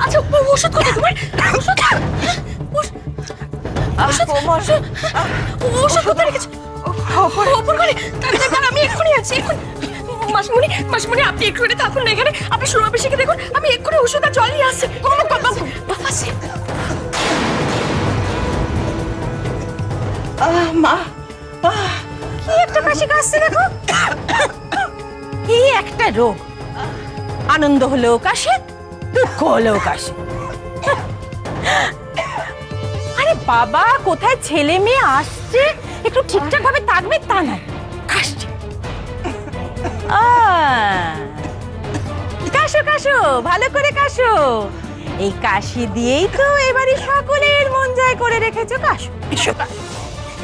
আচ্ছা ওষুধ কোথায় তোমার? ওষুধ কোথায় রেখেছো? ওপর ঘরে। আমি এক্ষুনি আছি। মাসিমণি আপনি এক্ষুনি থাকুন না এখানে। আপনি সুরমা পিসিকে দেখুন, আমি এক্ষুনি ওষুধ আর জল নিয়ে আসছি। মা কি একটা কাশি কাশছে দেখো। কি একটা রোগ, আনন্দ হলেও কাশে, দুঃখ হলেও কাশে। আরে বাবা, কোথায় ছেলে মেয়ে আসছে, একটু ঠিকঠাক ভাবে থাকবে তা নাই, কাশছে। কাশো কাশো, ভালো করে কাশো। এই কাশি দিয়েই তো এবারে সকলের মন জয় করে রেখেছো। কাশো এসো,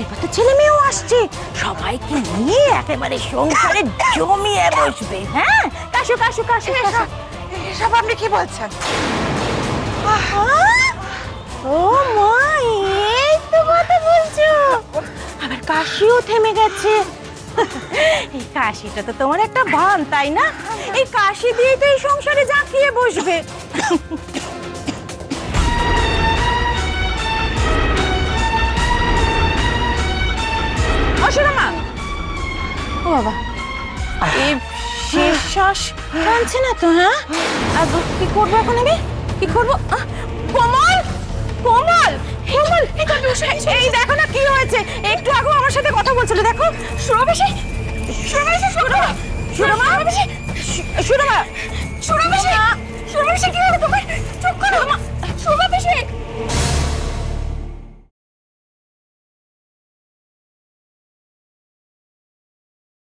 এবার তো ছেলে মেয়েও আসছে, সবাইকে নিয়ে একেবারে সংসারে জমিয়ে বসবে। হ্যাঁ, কাশো কাশো কাশো কাশো। এসব আপনি কি বলছেন? ও মা, এই তো কথা বলছো, আবার কাশিও থেমে গেছে। এই কাশিটা তো তোমার একটা ভান, তাই না? এই কাশি দিয়ে তো এই সংসারে জাঁকিয়ে বসবে। অসুরমা, ও বাবা, এই শ্বাস টানছে না তো? হ্যাঁ, কি করবো এখন আমি? কি করবো? কোমল কোমল কোমল, এই দেখো না কি হয়েছে। একটু আগে আমার সাথে কথা বলছিল, দেখো। সুরমা সুরমা সুরমা সুরমা সুরমা কি হলো?